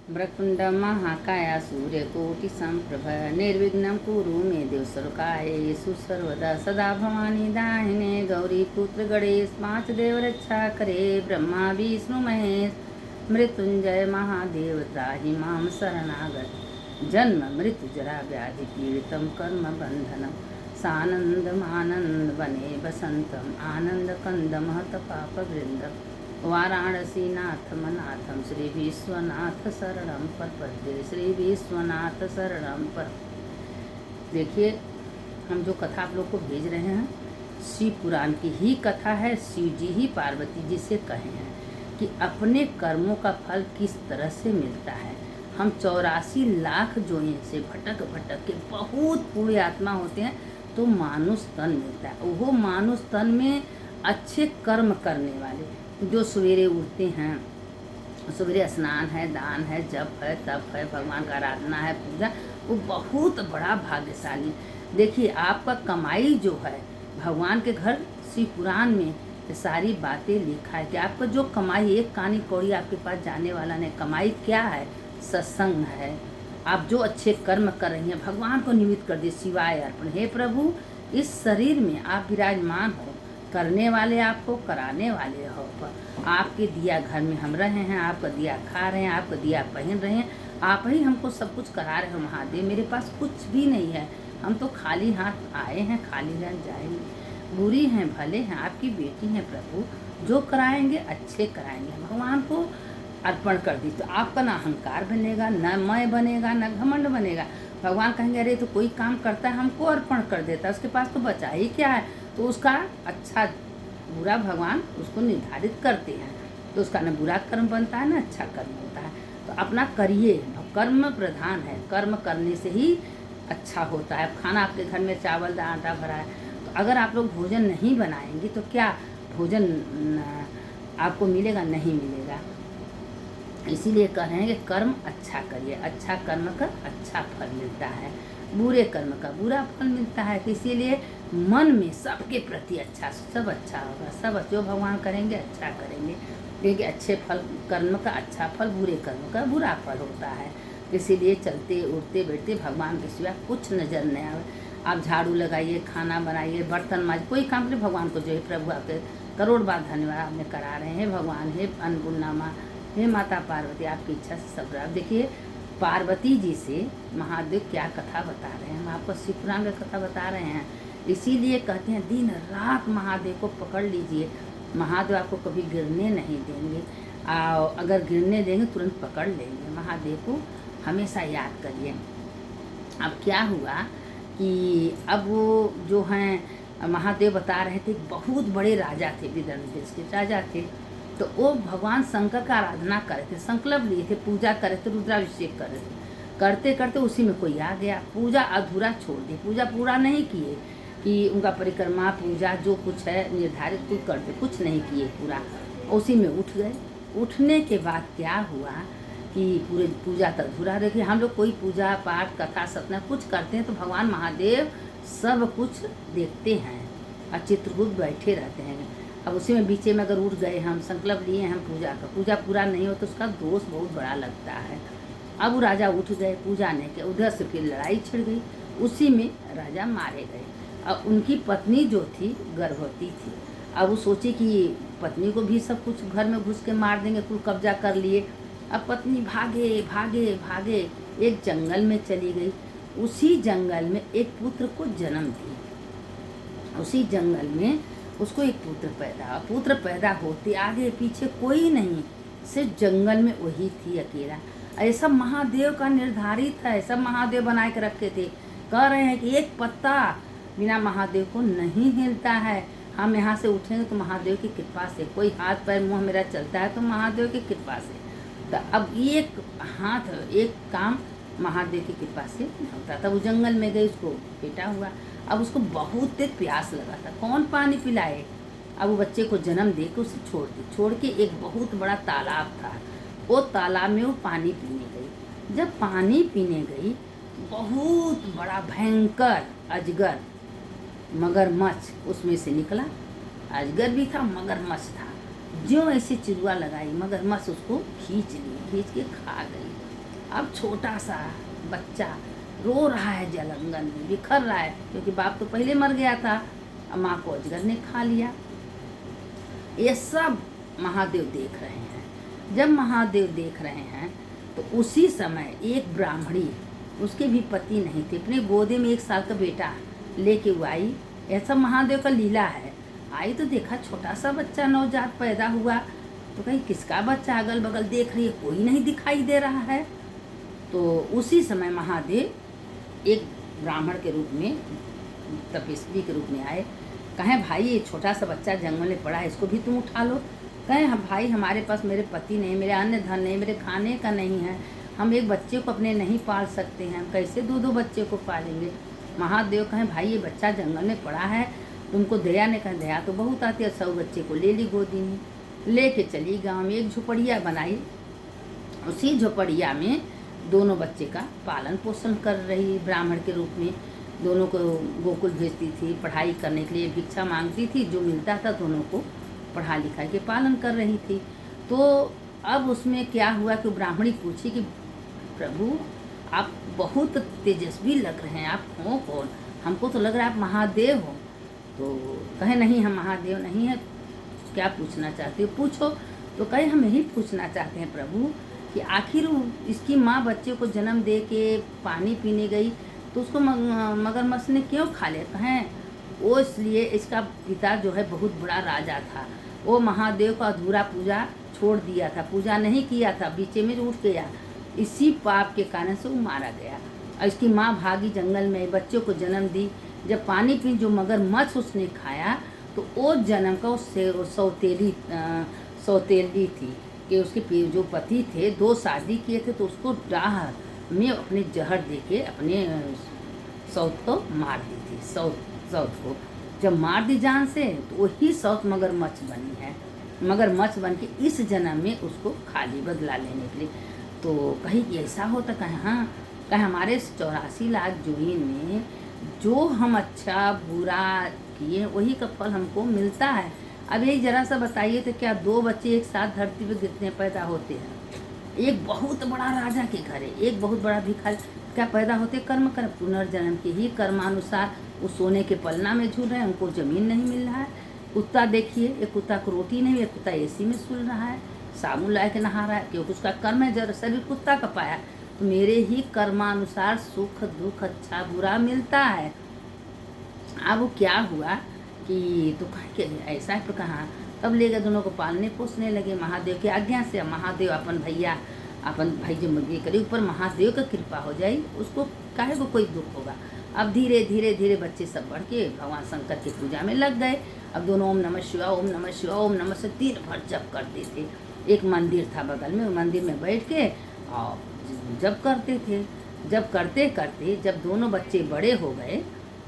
वक्रतुंड महाकाय सूर्यकोटिसम्प्रभ निर्विघ्नं कुरु मे देव सर्वकार्येषु सर्वदा सदा भवानी दाहिने गौरी पुत्र गणेश पांच देव रक्षा करे ब्रह्मा विष्णु महेश मृत्युंजय महादेव त्राहि मां शरणागत जन्म मृत्यु जरा व्याधि पीड़ितं कर्म बंधनं सानंदमानंद वने बसंतम आनंद कंद महत पाप वृंदम वाराणसी नाथ मनाथम श्री विश्वनाथ शरणम प्रपद्ये श्री विश्वनाथ शरणम पर। देखिए, हम जो कथा आप लोग को भेज रहे हैं शिव पुराण की ही कथा है। शिव जी ही पार्वती जी से कहे हैं कि अपने कर्मों का फल किस तरह से मिलता है। हम 84 लाख जोएं से भटक भटक के बहुत पूरी आत्मा होते हैं तो मानुष तन मिलता है। वो मानुष तन में अच्छे कर्म करने वाले जो सवेरे उठते हैं, सवेरे स्नान है, दान है, जप है, तप है, भगवान का आराधना है, पूजा, वो बहुत बड़ा भाग्यशाली। देखिए, आपका कमाई जो है भगवान के घर शिव पुराण में सारी बातें लिखा है कि आपका जो कमाई एक कानी कौड़ी आपके पास जाने वाला नहीं। कमाई क्या है? सत्संग है। आप जो अच्छे कर्म कर रही हैं भगवान को निमित्त कर दे, शिवाय अर्पण। हे प्रभु, इस शरीर में आप विराजमान हो, करने वाले आपको, कराने वाले हो। आपके दिया घर में हम रहे हैं, आपका दिया खा रहे हैं, आपका दिया पहन रहे हैं, आप ही हमको सब कुछ करा रहे हो। महादेव, मेरे पास कुछ भी नहीं है, हम तो खाली हाथ आए हैं, खाली हाथ जाएंगे। बुरी हैं भले हैं, आपकी बेटी हैं प्रभु, जो कराएंगे अच्छे कराएंगे। भगवान को अर्पण कर दी तो आपका ना अहंकार बनेगा, न मैं बनेगा, न घमंड बनेगा। भगवान कहेंगे अरे तो कोई काम करता है हमको अर्पण कर देता है, उसके पास तो बचा ही क्या है। तो उसका अच्छा बुरा भगवान उसको निर्धारित करते हैं, तो उसका न बुरा कर्म बनता है न अच्छा कर्म बनता है। तो अपना करिए, कर्म प्रधान है, कर्म करने से ही अच्छा होता है। खाना आपके घर में चावल दाल आटा भरा है, तो अगर आप लोग भोजन नहीं बनाएंगे तो क्या भोजन आपको मिलेगा? नहीं मिलेगा। इसीलिए कह रहे हैं कि कर्म अच्छा करिए, अच्छा कर्म का अच्छा फल मिलता है, बुरे कर्म का बुरा फल मिलता है। इसीलिए मन में सबके प्रति अच्छा, सब अच्छा होगा, सब जो भगवान करेंगे अच्छा करेंगे। क्योंकि अच्छे फल कर्म का अच्छा फल, बुरे कर्म का बुरा फल होता है। इसीलिए चलते उठते बैठते भगवान के सिवा कुछ नजर नहीं आवे। आप झाड़ू लगाइए, खाना बनाइए, बर्तन माजिए, कोई काम करिए, भगवान को जो है प्रभु आपके करोड़ बार धन्यवाद आपने करा रहे हैं। भगवान हे अन्नपूर्णा माँ, हे माता पार्वती, आपकी इच्छा से सब रहा। देखिए, पार्वती जी से महादेव क्या कथा बता रहे हैं, हम आपको शिव पुराण की कथा बता रहे हैं। इसीलिए कहते हैं दिन रात महादेव को पकड़ लीजिए, महादेव आपको कभी गिरने नहीं देंगे। अगर गिरने देंगे तुरंत पकड़ लेंगे। महादेव को हमेशा याद करिए। अब क्या हुआ कि अब वो जो हैं महादेव बता रहे थे, बहुत बड़े राजा थे, विदर्भ देश के राजा थे। तो वो भगवान शंकर का आराधना करे थे, संकल्प लिए थे, पूजा करे थे, रुद्राभिषेक करे थे। करते करते उसी में कोई आ गया, पूजा अधूरा छोड़ दी, पूजा पूरा नहीं किए कि उनका परिक्रमा पूजा जो कुछ है निर्धारित कुछ करते, कुछ नहीं किए पूरा, उसी में उठ गए। उठने के बाद क्या हुआ कि पूरे पूजा तो अधूरा। देखिए, हम लोग कोई पूजा पाठ कथा सतना कुछ करते हैं तो भगवान महादेव सब कुछ देखते हैं और चित्रकूट बैठे रहते हैं। अब उसी में बीचे में अगर उठ गए, हम संकल्प लिए हम पूजा का, पूजा पूरा नहीं हो तो उसका दोष बहुत बड़ा लगता है। अब वो राजा उठ गए, पूजा नहीं किया, उधर से फिर लड़ाई छिड़ गई, उसी में राजा मारे गए। अब उनकी पत्नी जो थी गर्भवती थी। अब वो सोचे कि पत्नी को भी सब कुछ घर में घुस के मार देंगे, कुल कब्जा कर लिए। अब पत्नी भागे भागे भागे एक जंगल में चली गई। उसी जंगल में एक पुत्र को जन्म दी। उसी जंगल में उसको एक पुत्र पैदा होते आगे पीछे कोई नहीं, सिर्फ जंगल में वही थी अकेला। ऐसा महादेव का निर्धारित है, सब महादेव बनाए के रखे थे। कह रहे हैं कि एक पत्ता बिना महादेव को नहीं हिलता है। हम यहाँ से उठेंगे तो महादेव की कृपा से, कोई हाथ पैर मुँह मेरा चलता है तो महादेव की कृपा से। तो अब एक हाथ एक काम महादेव की कृपा से होता था। वो जंगल में गई, उसको बेटा हुआ। अब उसको बहुत तेज प्यास लगा था, कौन पानी पिलाए। अब वो बच्चे को जन्म दे के उसे छोड़ के एक बहुत बड़ा तालाब था, वो तालाब में वो पानी पीने गई। जब पानी पीने गई, बहुत बड़ा भयंकर अजगर मगरमच्छ उसमें से निकला। अजगर भी था, मगरमच्छ था। जो ऐसे चिड़ुआ लगाई, मगरमच्छ उसको खींच ली, खींच के खा गई। अब छोटा सा बच्चा रो रहा है, जलांगन में बिखर रहा है, क्योंकि बाप तो पहले मर गया था, अब माँ को अजगर ने खा लिया। ये सब महादेव देख रहे हैं। जब महादेव देख रहे हैं तो उसी समय एक ब्राह्मणी, उसके भी पति नहीं थे, अपने गोदे में 1 साल का बेटा लेके वो आई। ऐसा महादेव का लीला है। आई तो देखा छोटा सा बच्चा नवजात पैदा हुआ, तो कहीं किसका बच्चा, अगल बगल देख रही है, कोई नहीं दिखाई दे रहा है। तो उसी समय महादेव एक ब्राह्मण के रूप में, तपस्वी के रूप में आए। कहें भाई ये छोटा सा बच्चा जंगल में पड़ा है, इसको भी तुम उठा लो। कहें हम भाई हमारे पास मेरे पति नहीं, मेरे अन्य धन नहीं, मेरे खाने का नहीं है, हम एक बच्चे को अपने नहीं पाल सकते हैं, हम कैसे 2-2 बच्चे को पालेंगे। महादेव कहें भाई ये बच्चा जंगल में पड़ा है, तुमको दया ने कहा, दया तो बहुत आती है। 100 बच्चे को ले ली गोदी में, लेके चली गाँव में, एक झोपड़िया बनाई। उसी झोपड़िया में दोनों बच्चे का पालन पोषण कर रही, ब्राह्मण के रूप में दोनों को गोकुल भेजती थी, पढ़ाई करने के लिए भिक्षा मांगती थी, जो मिलता था दोनों को पढ़ा लिखा के पालन कर रही थी। तो अब उसमें क्या हुआ कि ब्राह्मणी पूछी कि प्रभु आप बहुत तेजस्वी लग रहे हैं, आप हो कौन, हमको तो लग रहा है आप महादेव हो। तो कहे नहीं हम महादेव नहीं है, क्या पूछना चाहते हो पूछो। तो कहे हम यही पूछना चाहते हैं प्रभु कि आखिर इसकी माँ बच्चे को जन्म दे के पानी पीने गई तो उसको मगरमच्छ ने क्यों खा लिया। कहें वो इसलिए, इसका पिता जो है बहुत बड़ा राजा था, वो महादेव का अधूरा पूजा छोड़ दिया था, पूजा नहीं किया था, बीचे में उठ गया, इसी पाप के कारण से वो मारा गया। और इसकी माँ भागी जंगल में, बच्चों को जन्म दी। जब पानी पी जो मगरमच्छ उसने खाया तो वो जन्म का उससे सौतेली थी कि उसके जो पति थे 2 शादी किए थे, तो उसको राह में अपने जहर दे के अपने सौत को मार दी थी। सौत को जब मार दी जान से, तो वही सौत मगरमच्छ बनी है, मगरमच्छ बन के इस जन्म में उसको खा ली बदला लेने के लिए। तो कहीं ऐसा होता, कहें हाँ, कहें हमारे 84 लाख जून में जो हम अच्छा बुरा किए वही का फल हमको मिलता है। अब यही जरा सा बताइए तो क्या 2 बच्चे एक साथ धरती पे गिरते पैदा होते हैं? एक बहुत बड़ा राजा के घर है, एक बहुत बड़ा भिखारी, क्या पैदा होते कर्म कर पुनर्जन्म के ही कर्मानुसार वो सोने के पलना में झूल रहे हैं, उनको ज़मीन नहीं मिल रहा है। कुत्ता देखिए, एक कुत्ता को रोटी नहीं, एक कुत्ता एसी में सुल रहा है, साबुन ला के नहा रहा है, क्योंकि उसका कर्म है, जरा शरीर कुत्ता का पाया। तो मेरे ही कर्मानुसार सुख दुख अच्छा बुरा मिलता है। अब वो क्या हुआ कि तो ऐसा है, तो कहाँ तब ले गए, दोनों को पालने पोसने लगे महादेव की आज्ञा से। महादेव अपन भाई जो मर्जी करे, ऊपर महादेव का कृपा हो जाए, उसको काहे को कोई दुख होगा। अब धीरे धीरे धीरे बच्चे सब बढ़ के भगवान शंकर की पूजा में लग गए। अब दोनों ओम नमः शिवाय, ओम नमः शिवाय, ओम नमः से 3 भर जप करते थे। एक मंदिर था बगल में, मंदिर में बैठ के और जप करते थे। जब करते करते जब दोनों बच्चे बड़े हो गए,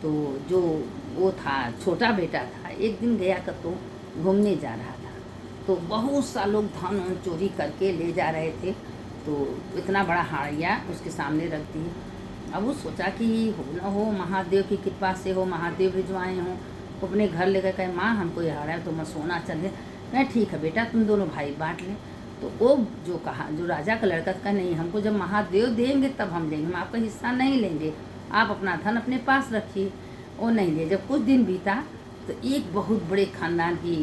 तो जो वो था छोटा बेटा था, एक दिन गया तो घूमने जा रहा था, तो बहुत सा लोग धन चोरी करके ले जा रहे थे। तो इतना बड़ा हाड़िया उसके सामने रख दी। अब वो सोचा कि हो न हो महादेव की कृपा से हो, महादेव भिजवाए हों। तो अपने घर लेकर कहे माँ हमको ये हाड़ा है तो मैं सोना चाहिए। मैं ठीक है बेटा, तुम दोनों भाई बांट लें। तो वो जो कहा, जो राजा का लड़का कहा नहीं, हमको जब महादेव देंगे तब हम लेंगे, हम आपका हिस्सा नहीं लेंगे, आप अपना धन अपने पास रखिए। वो नहीं ले। जब कुछ दिन बीता तो एक बहुत बड़े खानदान की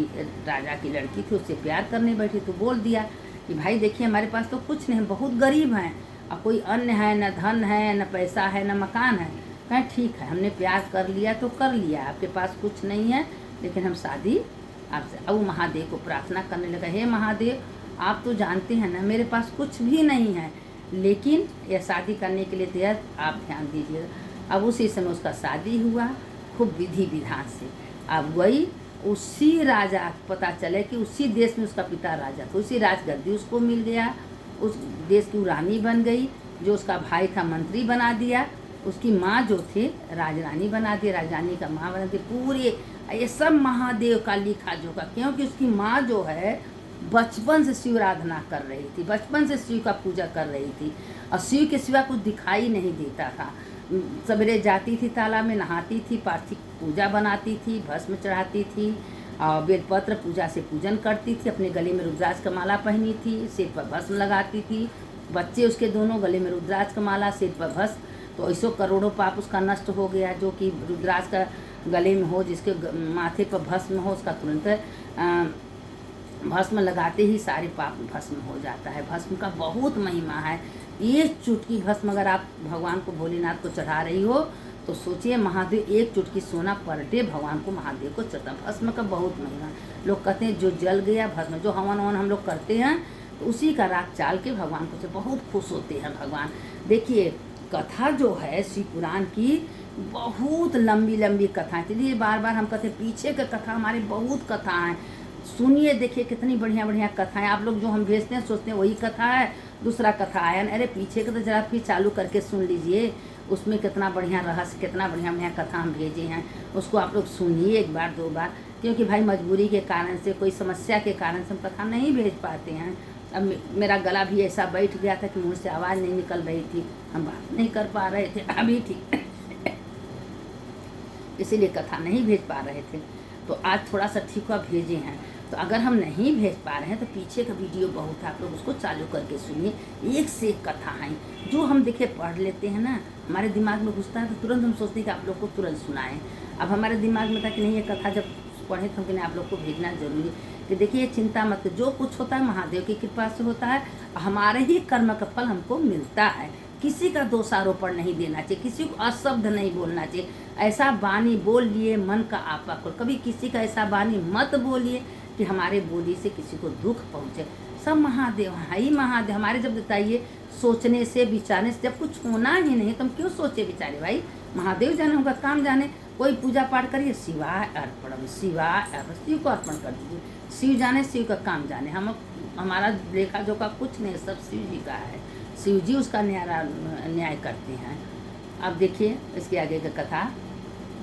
राजा की लड़की थी, उससे प्यार करने बैठी। तो बोल दिया कि भाई देखिए हमारे पास तो कुछ नहीं, बहुत गरीब हैं, और कोई अन्न है न धन है न पैसा है न मकान है। कहें ठीक है, हमने प्यार कर लिया तो कर लिया, आपके पास कुछ नहीं है लेकिन हम शादी आपसे। अब वो महादेव को प्रार्थना करने लगा, हे महादेव आप तो जानते हैं ना मेरे पास कुछ भी नहीं है, लेकिन यह शादी करने के लिए तैयार, आप ध्यान दीजिएगा। अब उसी समय उसका शादी हुआ खूब विधि विधान से। अब वही उसी राजा, पता चले कि उसी देश में उसका पिता राजा था, उसी राजगद्दी उसको मिल गया, उस देश की रानी बन गई। जो उसका भाई था मंत्री बना दिया, उसकी माँ जो थे राजरानी बना दी, राजरानी का माँ बना दी। पूरे ये सब महादेव का लिखा जोखा, क्योंकि उसकी माँ जो है बचपन से शिव आराधना कर रही थी, बचपन से शिव का पूजा कर रही थी, और शिव के सिवा कुछ दिखाई नहीं देता था। सवेरे जाती थी तालाब में, नहाती थी, पार्थिव पूजा बनाती थी, भस्म चढ़ाती थी, और बेलपत्र पूजा से पूजन करती थी, अपने गले में रुद्राक्ष का माला पहनी थी, सिर पर भस्म लगाती थी, बच्चे उसके दोनों, गले में रुद्राक्ष का माला, सिर पर भस्म, तो ऐसो करोड़ों पाप उसका नष्ट हो गया। जो कि रुद्राक्ष का गले में हो, जिसके माथे पर भस्म हो, उसका तुरंत भस्म लगाते ही सारे पाप भस्म हो जाता है। भस्म का बहुत महिमा है। ये चुटकी भस्म अगर आप भगवान को, भोलेनाथ को चढ़ा रही हो, तो सोचिए महादेव एक चुटकी सोना पर डे भगवान को, महादेव को चढ़ता। भस्म का बहुत महिमा। लोग कहते हैं जो जल गया भस्म, जो हवन ववन हम लोग करते हैं तो उसी का राख चाल के भगवान को से बहुत खुश होते हैं भगवान। देखिए कथा जो है शिव पुराण की, बहुत लंबी लंबी कथाएं, चलिए बार बार हम कहते हैं पीछे का कथा, हमारे बहुत कथा हैं, सुनिए देखिए कितनी बढ़िया बढ़िया कथाएं। आप लोग जो हम भेजते हैं सोचते हैं वही कथा है, दूसरा कथा आया, अरे पीछे का तो जरा फिर चालू करके सुन लीजिए, उसमें कितना बढ़िया रहस्य, कितना बढ़िया बढ़िया कथा हम भेजे हैं, उसको आप लोग सुनिए एक बार दो बार। क्योंकि भाई मजबूरी के कारण से, कोई समस्या के कारण से हम कथा नहीं भेज पाते हैं। अब मेरा गला भी ऐसा बैठ गया था कि मुँह से आवाज़ नहीं निकल रही थी, हम बात नहीं कर पा रहे थे, अभी ठीक इसीलिए कथा नहीं भेज पा रहे थे। तो आज थोड़ा सा ठीक हुआ भेजे हैं। तो अगर हम नहीं भेज पा रहे हैं तो पीछे का वीडियो बहुत है, आप लोग उसको चालू करके सुनिए। एक से एक कथा है जो हम देखे पढ़ लेते हैं ना, हमारे दिमाग में घुसता है तो तुरंत हम सोचते हैं कि आप लोग को तुरंत सुनाएं। अब हमारे दिमाग में था कि नहीं ये कथा जब पढ़े तो कि नहीं आप लोग को भेजना जरूरी, कि देखिए चिंता मत, जो कुछ होता है महादेव की कृपा से होता है, हमारे ही कर्म का फल हमको मिलता है। किसी का दोषारोपण नहीं देना चाहिए, किसी को अशब्द नहीं बोलना चाहिए। ऐसा वाणी बोल लिए मन का आपा को, कभी किसी का ऐसा वाणी मत बोलिए कि हमारे बोली से किसी को दुख पहुँचे। सब महादेव है ही महादेव हमारे। जब बताइए सोचने से विचारने से जब कुछ होना ही नहीं तो हम क्यों सोचे विचारे भाई, महादेव जाने उनका काम जाने। कोई पूजा पाठ करिए, शिवाय अर्पणम, शिवाय अर्पण, शिव को अर्पण कर दीजिए, शिव जाने, शिव का काम जाने। हम हमारा लेखा जोखा कुछ नहीं, सब शिव जी का है, शिव जी उसका न्याय करते हैं। अब देखिए इसके आगे का कथा,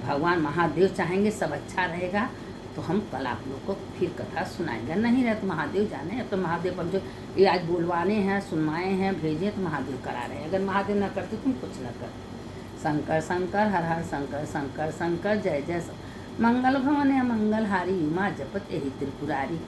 भगवान महादेव चाहेंगे सब अच्छा रहेगा तो हम कल आप लोग को फिर कथा सुनाएंगे, नहीं रहे तो महादेव जाने। अब तो महादेव पर जो ये आज बोलवाने हैं, सुनवाए हैं, भेजे तो महादेव करा रहे हैं। अगर महादेव न करते तुम कुछ न कर। शंकर शंकर हर हर शंकर, शंकर शंकर जय जय मंगल भवन मंगल हारी, उमा जपत यही त्रिपुरारी।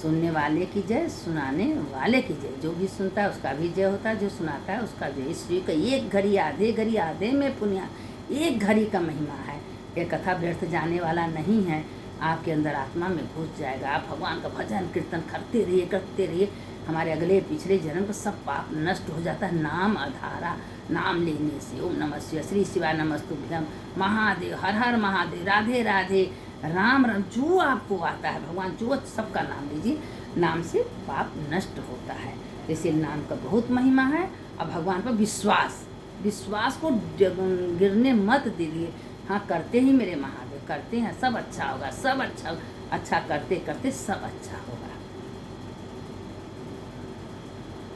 सुनने वाले की जय, सुनाने वाले की जय। जो भी सुनता है उसका भी जय होता है, जो सुनाता है उसका जय। श्री का एक घड़ी आधे में पुण्य, एक घड़ी का महिमा है। ये कथा व्यर्थ जाने वाला नहीं है, आपके अंदर आत्मा में घुस जाएगा। आप भगवान का भजन कीर्तन करते रहिए। हमारे अगले पिछले जन्म का सब पाप नष्ट हो जाता है नाम आधारा, नाम लेने से। ओम नमः शिवाय, श्री शिवाय नमस्तुभ्यम, महादेव, हर हर महादेव, राधे राधे, राम राम। जो आपको आता है भगवान, जो सबका नाम लीजिए, नाम से पाप नष्ट होता है। इसलिए नाम का बहुत महिमा है। अब भगवान पर विश्वास को गिरने मत दीजिए। हाँ करते ही मेरे महादेव करते हैं, सब अच्छा होगा, सब अच्छा करते करते सब अच्छा होगा।